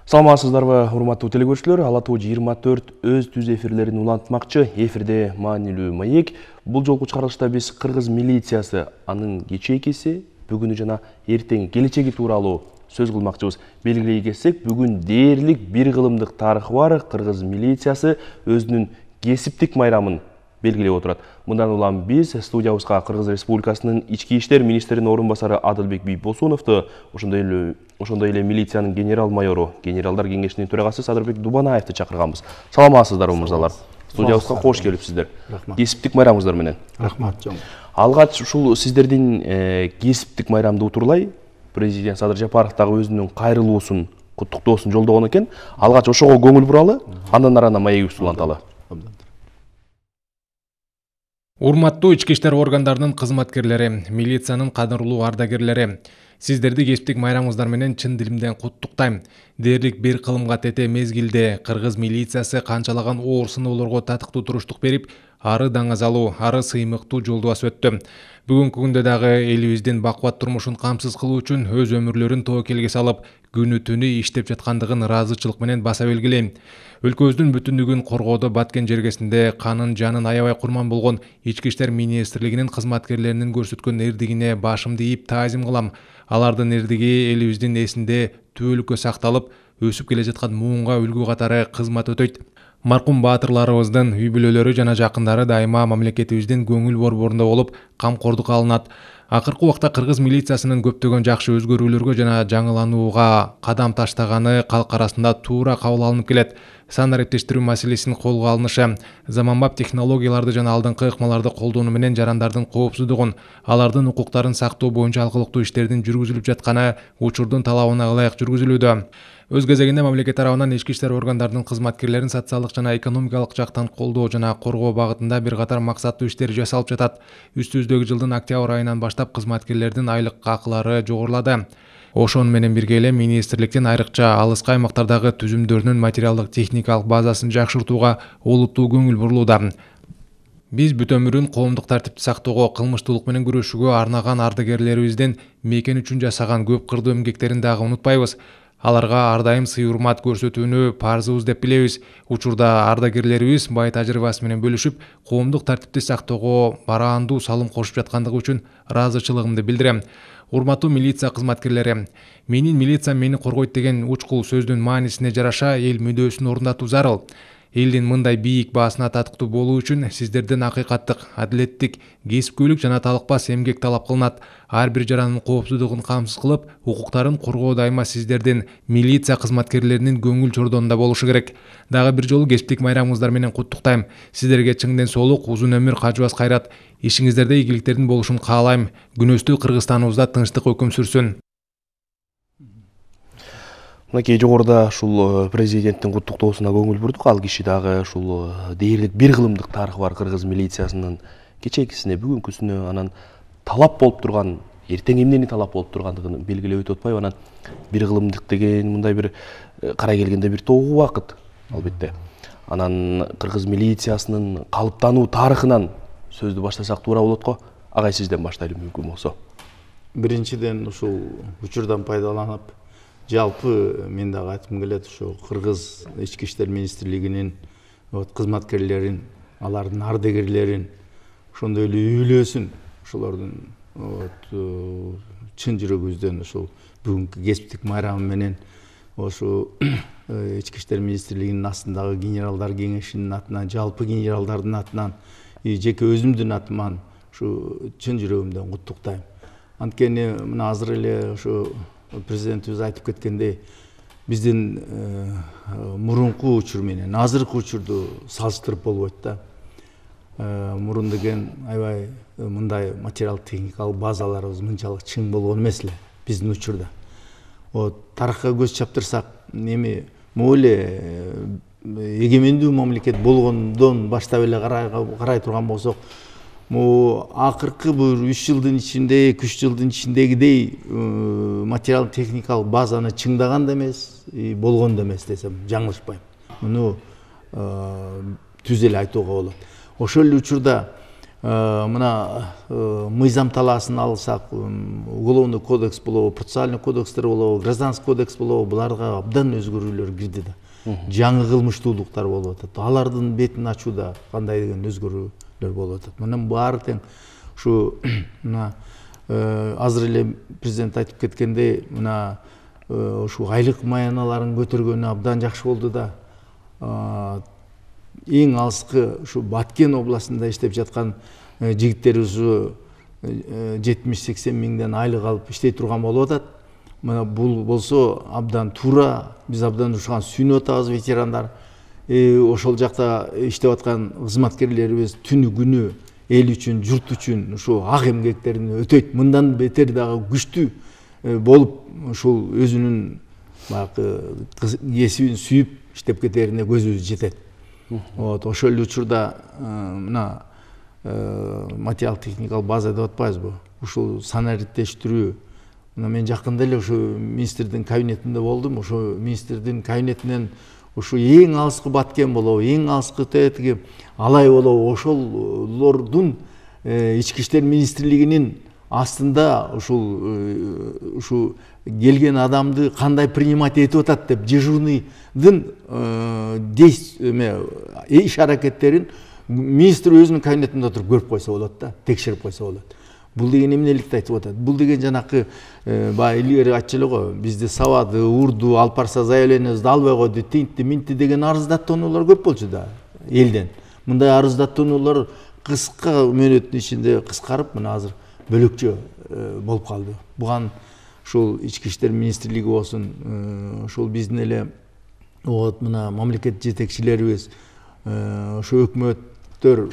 Саламатсыздарбы, урматтуу телекөрүүчүлөр, Ала ТВ 24 өз түз эфирлерин улантмакчы. Эфирде маанилүү маек. Бул жолку чыгарылышта биз кыргыз милициясы, анын кечээкиси, бүгүнү жана эртең келечеги тууралуу сөз кылмакчыбыз. Белгилей кетсек, бүгүн дээрлик бир кылымдык тарыхы бар кыргыз милициясы өзүнүн кесиптик майрамын белгилеп отурат. Мындан улам биз студиябызга Кыргыз Республикасынын ички иштер министринин орун басары Адылбек Бийбосуновду, ошондой эле милициянын генерал-майору, генералдар кеңешинин төрагасы Садырбек Дубанаевди чакырганбыз. Саламатсыздарбы мырзалар? Студиябызга кош келипсиздер. Кесиптик майрамыңыздар менен. Рахмат жон. Алгач ушул сиздердин кесиптик майрамды утурлай президент Садыр Жапаров дагы өзүнүн кайрылуусун, куттуктоосун жолдогон экен. Алгач ошого көңүл буралы, андан арана маегибизди уланталы. Урматтуу ички иштер органдарынын кызматкерлери, милициянын кадырлуу ардагерлери, сиздерди кесиптик майрамыңыздар менен чын дилимден куттуктайм. Дээрлик бир кылымга тете мезгилде кыргыз милициясы канчалаган оор сыноолорго татыктуу туруштук берип, ары даңазалуу, ары сыймыктуу жолду басып өттү. Бүгүнкү күндө дагы элибиздин бакубат турмушун камсыз кылуу үчүн өз өмүрлөрүн тобокелге салып, күнү түнү иштеп жаткандыгын ыраазычылык менен баса белгилейм. Өлкөбүздүн бүтүндүгүн коргоодо баткен жергесинде канын жанын аябай курман болгон ички иштер министрлигинин кызматкерлеринин көрсөткөн эрдигине башымды ийип таазим кылам. Алардын эрдиги элибиздин эсинде түбөлүккө сакталып, өсүп келе жаткан муунга үлгү катары кызмат өтөйт. Маркум баатырларыбыздын үй бүлөлөрү жана жакындары дайыма мамлекетибиздин көңүл борборунда болуп, камкордукка алынат. Акыркы убакта кыргыз милициясынын көптөгөн жакшы өзгөрүүлөргө жана жаңыланууга кадам таштаганы калк арасында туура кабыл алынып келет. Сан ариптештирүү маселесин колго алынышы, заманбап технологияларды жана алдыңкы ыкмаларды колдонуу менен жарандардын коопсуздугун, алардын укуктарын сактоо боюнча алкылыктуу иштердин жүргүзүлүп жатканы учурдун талабына ылайык жүргүзүлүүдө. Өз кезегинде мамлекет тарабынан ички иштер органдарынын кызматкерлерин социалдык жана экономикалык жактан колдоо жана коргоо багытында бир катар максаттуу иштер жасалып жатат. Үстүбүздөгү жылдын октябрь айынан баштап кызматкерлердин айлык акылары жогорулады. Ошону менен бирге эле министрликтин айрыкча алыскы аймактардагы түзүмдөрүнүн материалдык техникалык базасын жакшыртууга олуттуу көңүл бурулууда. Биз бүт өмүрүн коомдук тартипти сактоого, кылмыштуулук менен күрөшүүгө арнаган ардагерлерибиздин мекен үчүн жасаган көп кырдуу эмгектерин дагы унутпайбыз. Аларга ар дайым сый-урмат көрсөтүүнү парзыбыз деп билебиз. Учурда ардагерлерибиз бай тажрыйбасы менен бөлүшүп, коомдук тартипти сактоого бараандуу салым кошуп жаткандыгы үчүн ыраазычылыгымды билдирем. Урматтуу милиция кызматкерлери, менин милициям мени коргойт деген учкул сөздүн маанисине жараша эл мүдөөсүн орундатуу зарыл. Элдин мындай бийик баасына татыктуу болуу үчүн сиздерден акыйкаттык, адилеттик, кесипкөйлүк жана талыкпас эмгек талап кылынат. Ар бир жарандын коопсуздугун камсыз кылып, укуктарын коргоо дайыма сиздердин милиция кызматкерлеринин көңүл чордонунда болушу керек. Дагы бир жолу кесиптик майрамыңыздар менен куттуктайм. Сиздерге чың ден соолук, узун өмүр, кажыбас кайрат. Ишиңиздерде ийгиликтердин болушун каалайм. Күнөстүү Кыргызстаныбызда тынчтык өкүм сүрсүн. Мынакей жогоруда ушул президенттин куттуктоосуна көңүл бурдук. Ал киши дагы ушул дээрлик бир кылымдык тарыхы бар кыргыз милициясынын кечээкисине, бүгүнкүсүнө, анан талап болуп турган, эртең эмнени талап болуп тургандыгын белгилеп өтүп атпайбы? Анан бир кылымдык деген мындай бир карай келгенде бир тогуу убакыт, албетте. Анан кыргыз милициясынын калыптануу тарыхынан сөздү баштасак туура болот го. Агай, сизден баштайлы мүмкүн болсо. Биринчиден ушул учурдан пайдаланып, жалпы мен дагы айткым келет, ошо кыргыз ички иштер министрлигинин кызматкерлерин, алардын ардагерлерин, ошондой эле үй бүлөсүн, ошолордун чын жүрөгүбүздөн ушул бүгүнкү кесиптик майрамы менен ошо ички иштер министрлигинин астындагы генералдар кеңешинин атынан, жалпы генералдардын атынан, жеке өзүмдүн атыман ушу чын жүрөгүмдөн куттуктайм. Анткени мына азыр эле ошо президентибиз айтып кеткендей, биздин мурунку учур менен азыркы учурду салыштырып болбойт да. Мурун деген аябай мындай материалдык техникалык базаларыбыз мынчалык чың болгон эмес эле биздин учурда. Тарыхка көз чаптырсак, эми могу эле эгемендүү мамлекет болгондон баштап эле карай турган болсок, акыркы бир 3 жылдын ичинде, 2-3 жылдын ичиндегидей материалдык техникалык базаны чыңдаган да эмес, болгон да эмес десем жаңылышпайм. Муну түз эле айтууга болот. Ошол эле учурда мына мыйзам талаасын алсак, уголовный кодекс болобу, процессуальный кодекстер болобу, гражданский кодекс болобу, буларга абдан өзгөрүүлөр кирди да. Жаңы кылмыштуулуктар болуп атат. Алардын бетин ачууда кандай деген өзгөрүүлөр болуп атат. Мына баары тең ушу мына азыр эле президент айтып кеткендей, мына ушу айлык маяналарын көтөргөнү абдан жакшы болду да. Эң алыскы ушу Баткен областында иштеп жаткан жигиттерибиз 70-80 миңден айлык алып иштей турган болуп атат. Мына бул болсо абдан туура, биз абдан ушуга сүйүнүп атабыз ветерандар. Ошол жакта иштеп аткан кызматкерлерибиз түнү күнү эл үчүн, журт үчүн ушу ак эмгектерин өтөйт. Мындан бетер дагы күчтүү болуп, ушул өзүнүн баягы кесибин сүйүп иштеп кетерине көзүбүз жетет. Ошол эле учурда мына материалдык техникалык база деп атпайбызбы? Ушул санариттештирүү. Мына мен жакында эле ушу министрдин кабинетинде болдум. Ошо министрдин кабинетинен ушу эң алыскы Баткен болобу, эң алыскы тетиги Алай болобу, ошолордун ички иштер министрлигинин астында ушу келген адамды кандай принимать этип атат деп дежурныйдын иш аракеттерин министр өзүнүн кабинетинде отуруп көрүп койсо болот да, текшерип койсо болот. Бул деген эмнеликти айтып атат? Бул деген жанакы баягы илгери айтчу эле го, бизди сабады, урду, алып барса заявлениябызды албай койду, тинтти, минтти деген арыздаттоолор көп болчу да элден. Мындай арыздаттоолор кыска мөөнөттүн ичинде кыскарып, мына азыр бөлөкчө болуп калды. Буган ушул ички иштер министрлиги болсун, ушул биздин эле мына мамлекет жетекчилерибиз, ушу өкмөттөр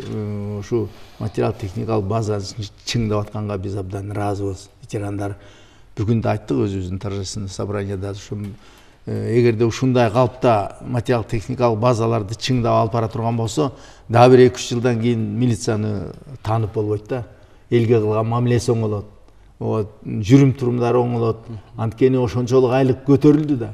ушу материалдык техникалык базасын чыңдап атканга биз абдан ыраазыбыз. Ветерандар бүгүн да айттык өзүбүздүн торжественный собранияда, ушу эгерде ушундай калыпта материалдык техникалык базаларды чыңдап алып бара турган болсо, дагы бир 2-3 жылдан кийин милицияны таанып болбойт да. Элге кылган мамилеси оңолот. Жүрүм турумдары оңолот. Анткени ошончолук айлык көтөрүлдү да.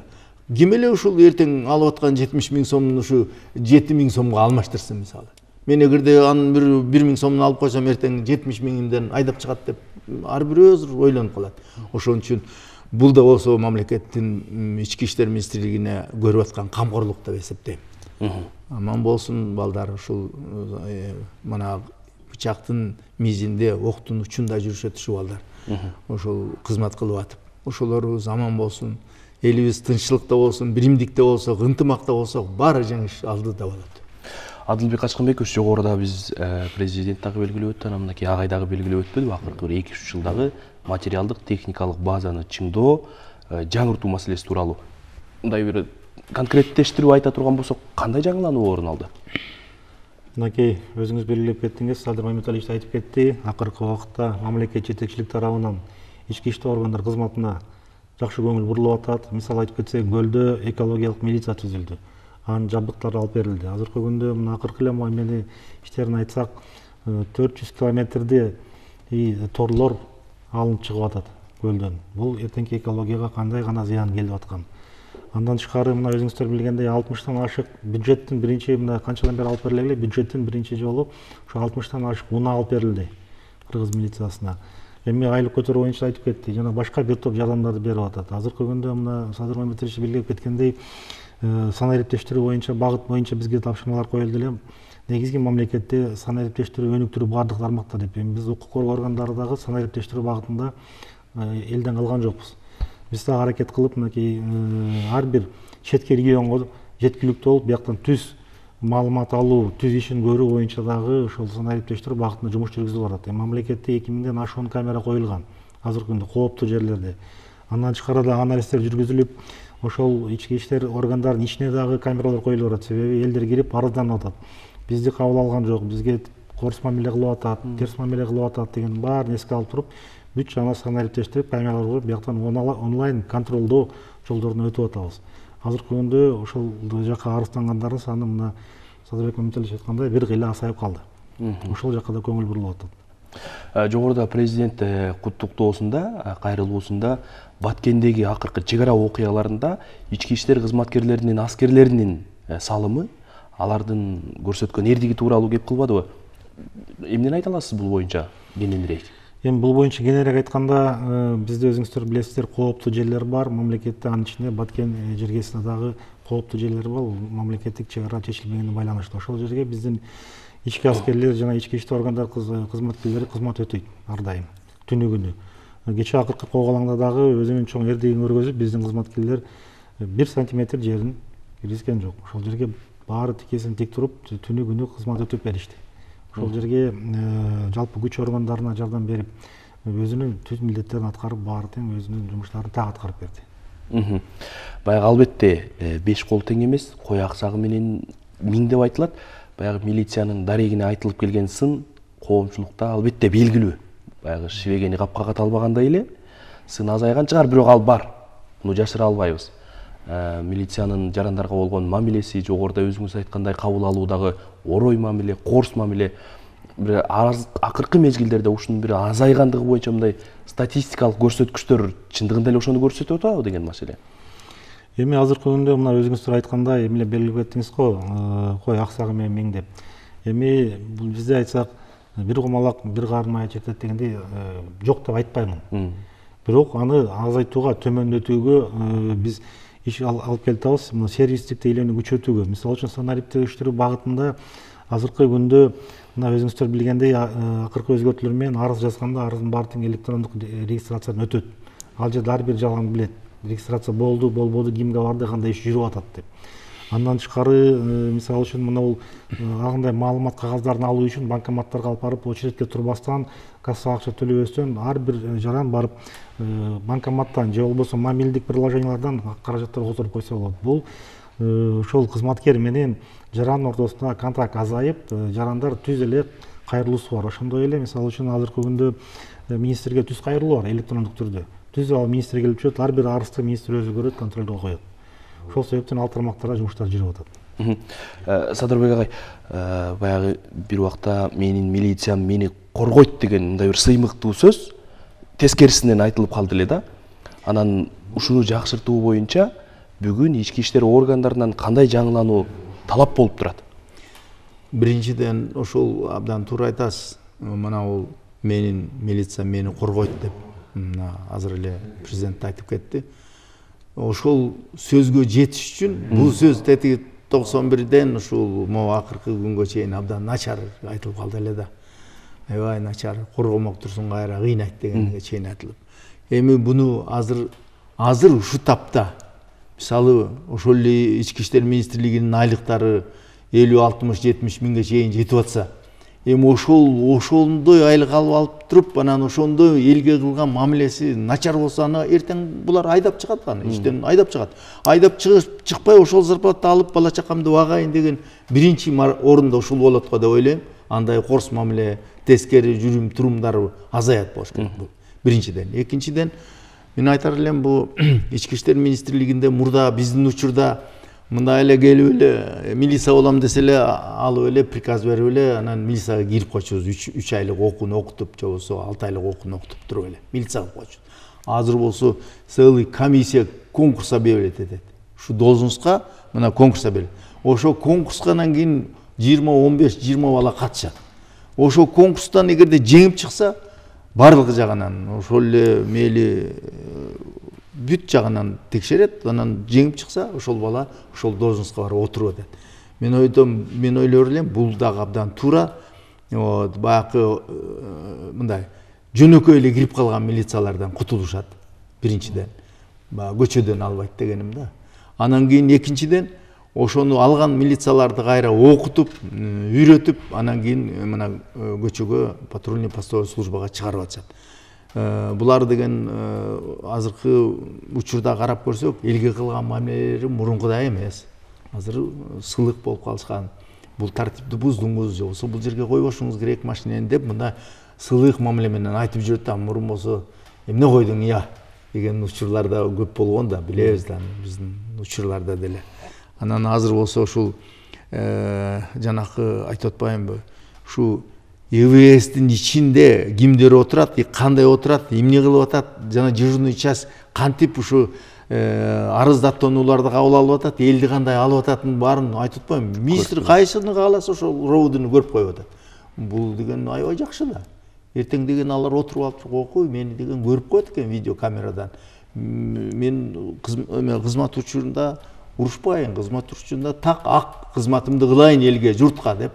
Ким эле ушул эртең алып аткан 70 миң сомун ушу 7 миң сомго алмаштырсын мисалы. Мен эгерде анын 1 миң сомун алып койсом, эртең 70 миңден айдап чыгат деп ар бирөө ойлонуп калат. Ошон үчүн бул да болсо мамлекеттин ички иштер министрлигине көрүп аткан камкорлук деп эсептейм. Аман болсун балдар, ушул мына бычактын мизинде октун учунда жүрүшөт ушул балдар. Ошол кызмат кылып атып, ошолорубуз аман болсун. Элибиз тынччылыкта болсун, биримдикте болсок, ынтымакта болсок, баары жеңиш алдыда болот. Адылбек Качканбекович, жогоруда биз президент дагы белгилеп өттү, анан мынакей Агай дагы белгилеп өтпөдүбү? Акыркы 2-3 жылдагы материалдык техникалык базаны чыңдоо, жаңыртуу маселеси тууралуу мындай бир конкреттештирип айта турган болсок, кандай жаңылануу орун алды? Мынакей өзүңүз белгилеп кеттиңиз, Садыр Мамиталиевич айтып кетти. Акыркы убакытта мамлекет жетекчилик тарабынан ички иштер органдар кызматына жакшы көңүл бурулуп атат. Мисалы айтып кетсек, Көлдө экологиялык милиция түзүлдү. Анын жабдыктары алып берилди. Азыркы күндө мына акыркы эле мамиле иштерин айтсак, 400 километрди торлор алынып чыгып атат көлдөн. Бул эртеңки экологияга кандай гана зыян келип аткан. Андан тышкары мына өзүңүздөр билгендей 60тан ашык бюджеттин биринчи мына канчадан бери алып бериле, бюджеттин биринчи жолу ушу 60тан ашык унаа алып берилди кыргыз милициясына. Эми айлык көтөрүү боюнча айтып кетти, жана башка бир топ жардамдарды берип атат. Азыркы күндө мына Садыр Мамитович белгилеп кеткендей, санариптештирүү боюнча багыт боюнча бизге тапшырмалар коюлду эле. Негизги мамлекетте санариптештирүү өнүктүрүү баардык тармакта деп. Биз укук коргоо органдары дагы санариптештирүү багытында элден калган жокпуз. Биз дагы аракет кылып, мынакей ар бир четке регионго жеткиликтүү болуп, бияктан түз маалымат алуу, түз ишин көрүү боюнча дагы ошол санариптештирүү багытында жумуш жүргүзүлүп атат. Мамлекетте 2000ден ашуун камера коюлган азыркы күндө кооптуу жерлерде. Андан тышкары да анализдер жүргүзүлүп, ошол ички иштер органдарынын ичине дагы камералар коюлуп атат. Себеби элдер кирип арызданып атат. Бизди кабыл алган жок, бизге корс мамиле кылып атат, терс мамиле кылып атат деген баарын эске алып туруп, бүт жана санариптештирип, камералар коюп, бияктан онлайн контролдоо жолдоруна өтүп атабыз. Азыркы күндө ошол жака арыздангандардын саны мына Садырбек Мамиталиевич айткандай бир кыйла азайып калды. Ошол жака да көңүл бурулуп атат. Жогоруда президент куттуктоосунда, кайрылуусунда Баткендеги акыркы чек ара окуяларында ички иштер кызматкерлеринин, аскерлеринин салымы, алардын көрсөткөн эрдиги тууралуу кеп кылбадыбы? эмнени айта аласыз бул боюнча кененирээк? Эми бул боюнча кененирээк айтканда, бизде өзүңүздөр билесиздер, кооптуу жерлер бар мамлекетте, анын ичинде Баткен жергесинде дагы кооптуу жерлер бар. Бул мамлекеттик чек ара чечилмегенине байланыштуу. Ошол жерге биздин ички аскерлер жана ички иштер органдар кызматкерлери кызмат өтөйт ар дайым, түнү күнү. Кечээ акыркы коогалаңда дагы өзүнүн чоң эрдигин көргөзүп, биздин кызматкерлер 1 сантиметр жерин киргизген жок. Ошол жерге баары тикесин тик туруп, түнү күнү кызмат өтөп беришти. Ошол жерге жалпы күч органдарына жардам берип, өзүнүн түз милдеттерин аткарып, баары тең өзүнүн жумуштарын так аткарып берди. Баягы албетте 5 кол тең эмес, кой аксагы менен 1000 деп айтылат. Баягы милициянын дарегине айтылып келген сын коомчулукта албетте белгилүү. Баягы шибегени капка ката албагандай эле сын азайган чыгар, бирок ал бар. Муну жашыра албайбыз. Милициянын жарандарга болгон мамилеси, жогоруда өзүңүз айткандай кабыл алуудагы орой мамиле, коорс мамиле бир акыркы мезгилдерде ушунун бир азайгандыгы боюнча мындай статистикалык көрсөткүчтөр чындыгында эле ошону көрсөтүп атабы деген маселе. Эми азыркы күндө мына өзүңүздөр айткандай эмне белгилеп кеттиңиз го, кой аксагы менен 1000 деп. Эми бул бизде айтсак, бир кумалак бир карын мая четет дегендей жок деп айтпаймын. Бирок аны азайтууга, төмөндөтүүгө биз иш алып келип атабыз. Мына сервистик тейлөөнү күчөтүүгө, мисалы үчүн санариптештирүү багытында азыркы күндө мына өзүңүздөр билгендей акыркы өзгөртүүлөр менен арыз жазганда арыздын баары тең электрондук регистрациядан өтөт. Ал жерде ар бир жалган билет. Регистрация болду, болбоду, кимге барды, кандай иш жүрүп атат деп. Андан тышкары, мисалы үчүн мына бул андай маалымат кагаздарын алуу үчүн банкоматтарга алып барып, очередке турбастан, касса акча төлөбөстөн ар бир жаран барып банкоматтан же болбосо мобилдик приложениялардан каражаттар которуп койсо болот. Бул ошол кызматкер менен жарандын ортосунда контакт азайып, жарандар түз эле кайрылуусу бар. Ошондой эле мисалы үчүн азыркы күндө министрге түз кайрылуу бар электрондук түрдө. Түз ал министрге келип түшөт, ар бир арызды министр өзү көрөт, контролдо коет. Ошол себептен ал тармактарда жумуштар жүрүп атат. Садырбек агай, баягы бир убакта менин милициям мени коргойт деген мындай бир сыймыктуу сөз тескерисинен айтылып калды эле да. Анан ушуну жакшыртуу боюнча бүгүн ички иштер органдарынан кандай жаңылануу талап болуп турат? Биринчиден ошол абдан туура айтасыз. Мына бул менин милициям мени коргойт деп азыр эле президент айтып кетти. Ошол сөзгө жетиш үчүн бул сөз тети 91ден ушул могу акыркы күнгө чейин абдан начар айтылып калды эле да. Аябай начар, коргомок турсун кайра кыйнайт дегенге чейин айтылып. Эми буну азыр ушу тапта мисалы ошол эле ички иштер министрлигинин айлыктары 50-60-70 миңге чейин жетип атса, эми ошондой айлык алып туруп, анан ошондой элге кылган мамилеси начар болсо, аны эртең булар айдап чыгат, аны иштен айдап чыгат. Айдап чыкпай ошол зарплата алып бала чакамды багайын деген биринчи орунда ушул болот го деп ойлойм. Андай корс мамиле, тескери жүрүм турумдары азаят болуш керек. Биринчиден. Экинчиден, мен айтар элем, бул ички иштер министрлигинде мурда биздин учурда мындай эле келип эле милиция болом десе эле алып эле приказ берип эле анан милицияга кирип койчубуз. 3 айлык окууну окутуп, же болбосо 6 айлык окууну окутуп туруп эле милицияга койчубуз. Азыр болсо целый комиссия конкурс объявлять этет. Ушу должностька мына конкурс объявлять. Ошо конкурсканан кийин 15-20 бала катышат. Ошо конкурстан эгерде жеңип чыкса, барлыгы жагынан ошол эле мейли бүт жагынан текшерет, анан жеңип чыкса, ошол бала ошол должностька барып отуруп атат. Мен ойлор элем, бул дагы абдан туура. Баягы мындай жөнөкөй эле кирип калган милициялардан кутулушат. Биринчиден, көчөдөн албайт дегеним да. Анан кийин экинчиден, ошону алган милицияларды кайра окутуп, үйрөтүп, анан кийин мына көчөгө патрульный постовой службага чыгарып атышат. Булар деген азыркы учурда карап көрсөк, элге кылган мамилелери мурункудай эмес. Азыр сылык болуп калышкан. Бул тартипти буздуңуз, же болбосо бул жерге койбошуңуз керек машинени деп мында сылык мамиле менен айтып жүрөт да, мурун болсо эмне койдуң я деген учурлар да көп болгон да, билебиз да, биздин учурларда деле. Анан азыр болсо ушул жанакы айтып атпаймынбы, ушу ЭВСтин ичинде кимдер отурат, кандай отурат, эмне кылып атат, жана дежурный часть кантип ушу арыздаттоонууларды кабыл алып атат, элди кандай алып ататынын баарын айтып атпаймынбы. Министр кайсыны кааласа ошол роудуну көрүп коюп атат. бул деген аябай жакшы да. Эртең деген алар отуруп алып окуй, мени деген көрүп коет экен видео камерадан. Мен кызмат учурунда урушпайын, кызмат учурунда так ак кызматымды кылайын элге, журтка деп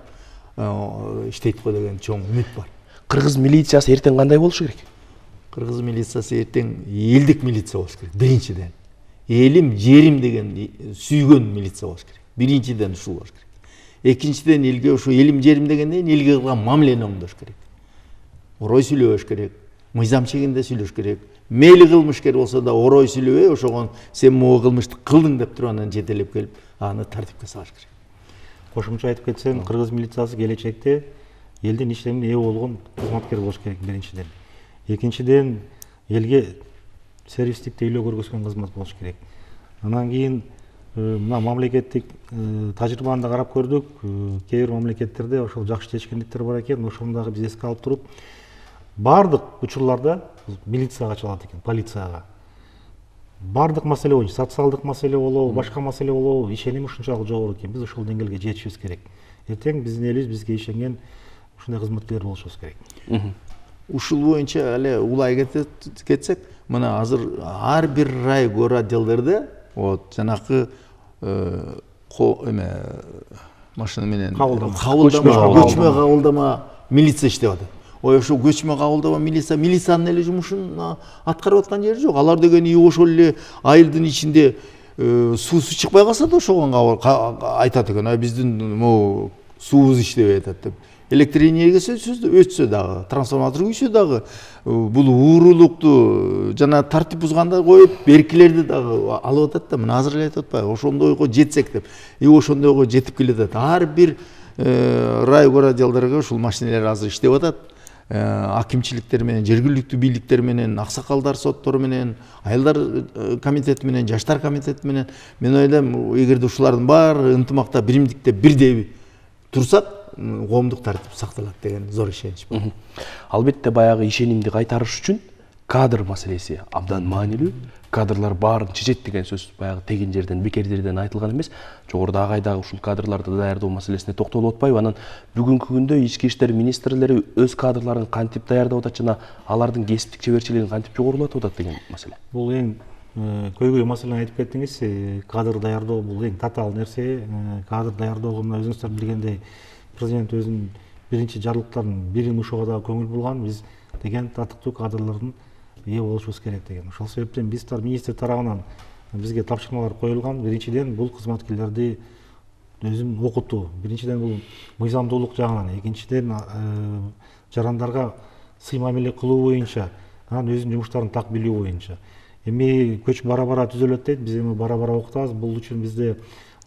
иштейт го деген чоң үмүт бар. Кыргыз милициясы эртең кандай болушу керек? Кыргыз милициясы эртең элдик милиция болуш керек. Биринчиден элим, жерим деген сүйгөн милиция болуш керек. Биринчиден ушул болуш керек. Экинчиден элге ушу элим, жерим дегенден элге кылган мамилени оңдош керек. Орой сүйлөбөш керек, мыйзам чегинде сүйлөш керек. Мейли кылмышкер болсо да орой сүйлөбөй, ошогон сен могу кылмышты кылдың деп туруп анан жетелеп келип, аны тартипке салыш керек. Кошумча айтып кетсем, кыргыз милициясы келечекте элдин иштерине ээ болгон кызматкер болуш керек биринчиден. Экинчиден элге сервистик тейлөө көргөзгөн кызмат болуш керек. Анан кийин мына мамлекеттик тажрыйбаны да карап көрдүк. Кээ бир мамлекеттерде ошол жакшы чечкиндиктер бар экен. Ошону дагы биз эске алып туруп, бардык учурларда милицияга чалат экен, полицияга. Бардык маселе боюнча, социалдык маселе болобу, башка маселе болобу, ишеним ушунчалык жогору экен. Биз ошол деңгээлге жетишибиз керек. Эртең биздин элибиз бизге ишенген ушундай кызматкерлер болушубуз керек. Ушул боюнча эле улай кетсек, мына азыр ар бир рай гор отделдерде вот жанакы машина менен көчмө кабылдама милиция иштеп атат. Ой, ошо көчмө кабылдама милициянын эле жумушун аткарып аткан жери жок. Алар деген ошол эле айылдын ичинде суусу чыкпай калса да ошого айтат экен, биздин могу суубуз иштебей атат деп. Электр энергиясы өтсө дагы, трансформатор күйсө дагы, бул уурулукту жана тартип бузганда коюп, беркилерди дагы алып атат да, мына азыр эле айтып атпайбы, ошондойго жетсек деп. Ошондойго жетип келатат. Ар бир рай городдалдарга ушул машиналар азыр иштеп атат. Акимчиликтер менен, жергиликтүү бийликтер менен, аксакалдар соттор менен, айылдар комитети менен, жаштар комитети менен, мен ойлойм, эгерде ушулардын баары ынтымакта, биримдикте бирдей турсак, коомдук тартип сакталат деген зор ишенич бар. Албетте баягы ишенимди кайтарыш үчүн кадр маселеси абдан маанилүү. Кадрлар баарын чечет деген сөз баягы теген жерден, бекердерден айтылган эмес. Жогоруда агайдагы ушул кадрларды даярдоо маселесине токтолуп атпайбы. Анан бүгүнкү күндө ички иштер министрлери өз кадрларын кантип даярдап атат жана алардын кесиптик чеберчилигин кантип жогорулатып атат деген маселе. Бул эң көйгөй маселени айтып кеттиңиз. Кадр даярдоо бул эң татаал нерсе. Кадр даярдоого мына өзүңүздөр билгендей президент өзүнүн биринчи жарлыктарынын бирин ушуга да көңүл бурган. Биз деген татыктуу кадрлардын ээ болушубуз керек деген. Ошол себептен биз министр тарабынан бизге тапшырмалар коюлган. Биринчиден бул кызматкерлерди өзүн окутуу. Биринчиден бул мыйзамдуулук жагынан, экинчиден жарандарга сый мамиле кылуу боюнча, анан өзүнүн жумуштарын так билүү боюнча. Эми көч бара-бара түзөлөт дейт. Биз эми бара-бара окутабыз. Бул үчүн бизде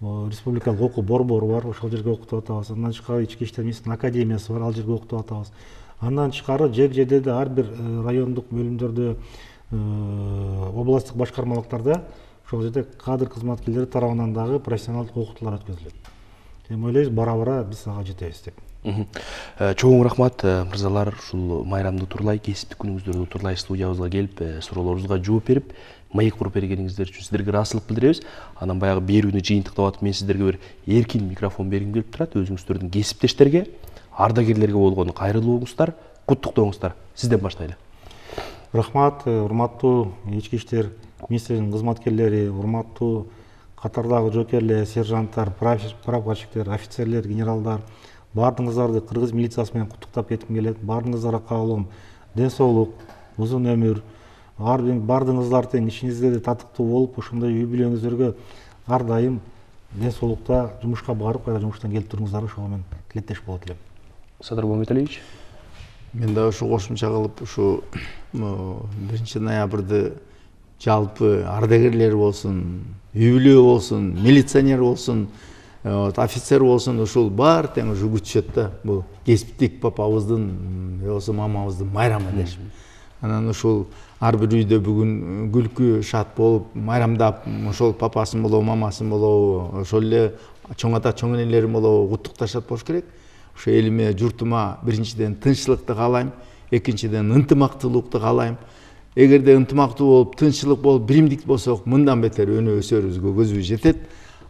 республикалык окуу борбору бар, ошол жерге окутуп атабыз. Андан тышкары ички иштер министрлигинин академиясы бар, ал жерге окутуп атабыз. Андан тышкары жер-жерде ар бир райондук бөлүмдөрдө, областтык башкармалыктарда ошол жерде кадр кызматкерлери тарабынан дагы профессионалдык окутуулар өткөзүлөт. Эми ойлойбуз бара-бара биз ага жетебиз деп. Чоң рахмат мырзалар, ушул майрамды турлай, кесиптик күнүңүздөрдү турлай студиябызга келип, суроолорубузга жооп берип, маек куруп бергениңиздер үчүн сиздерге ыраазычылык билдиребиз. Анан баягы берүүнү жыйынтыктап атып, мен сиздерге бир эркин микрофон бергим келип турат. Өзүңүздөрдүн кесиптештерге, ардагерлерге болгон кайрылууңуздар, куттуктооңуздар. Сизден баштайлы. Рахмат, урматтуу ички иштер министрлигинин кызматкерлери, урматтуу катардагы жоокерлер, сержанттар, прапорщиктер, офицерлер, генералдар, баардыгыңыздарды кыргыз милициясы менен куттуктап кетким келет. Баардыгыңыздарга каалоом ден соолук, узун өмүр, баардыгыңыздар тең ишиңизде татыктуу болуп, ошондой юбилейиңиздерге ар дайым ден соолукта жумушка барып, кайра жумуштан келип туруңуздар, ошого мен тилектеш болот элем. Садыр Маматалиевич. Мен да ушу кошумча кылып, ушу 1 ноябрды жалпы ардагерлер болсун, юбилей болсун, милиционер болсун, офицер болсун, ушул баары тең ушу күтүшөт да. Бул кесиптик папабыздын, болсо мамабыздын майрамы дешим. Анан ушул ар бир үйдө бүгүн күлкү, шат болуп, майрамдап, ошол папасын болобу, мамасын болобу, ошол эле чоң ата, чоң энелерин болобу куттукташат болуш керек. Ошо элиме, журтума биринчиден тынччылыкты каалайм, экинчиден ынтымактуулукту каалайм. Эгерде ынтымактуу болуп, тынччылык болуп, биримдик болсок, мындан бетер өнүп өсөрүбүзгө көзүбүз жетет.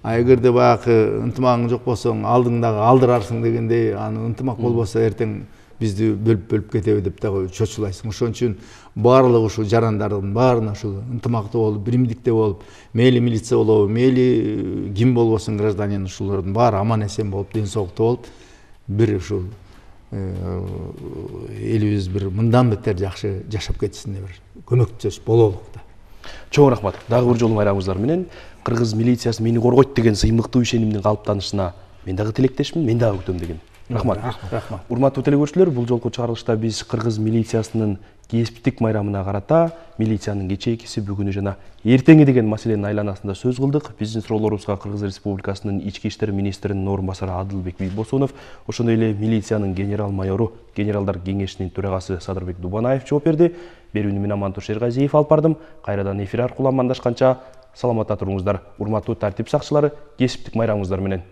А эгерде баягы ынтымагың жок болсо алдыңдагы алдырарсың дегендей, аны ынтымак болбосо эртең бизди бөлүп кетеби деп дагы чочулайсың. Ошон үчүн баардык ушул жарандардын баарына ушул ынтымактуу болуп, биримдикте болуп, мейли милиция болобу, мейли ким болбосун гражданин, ушулардын баары аман эсен болуп, ден соолуктуу болуп, бир ушул элибиз бир мындан бетер жакшы жашап кетсин деп бир көмөктөш бололук да. Чоң рахмат. Дагы бир жолу майрамыңыздар менен кыргыз милициясы мени коргойт деген сыймыктуу ишенимдин калыптанышына мен дагы тилектешмин, мен дагы күтөм деген. Рахмат. Урматтуу телекөрүүчүлөр, бул жолку чыгарылышта биз кыргыз милициясынын кесиптик майрамына карата милициянын кечээкиси, бүгүнү жана эртеңи деген маселенин айланасында сөз кылдык. Биздин суроолорубузга Кыргыз Республикасынын ички иштер министринин орун басары Адылбек Бийбосунов, ошондой эле милициянын генерал майору, генералдар кеңешинин төрагасы Садырбек Дубанаев жооп берди. Берүүнү мен Амантур Шергазиев алып бардым. Кайрадан эфир аркылуу амандашканча саламатта туруңуздар. Урматтуу тартип сакчылары, кесиптик майрамыңыздар менен.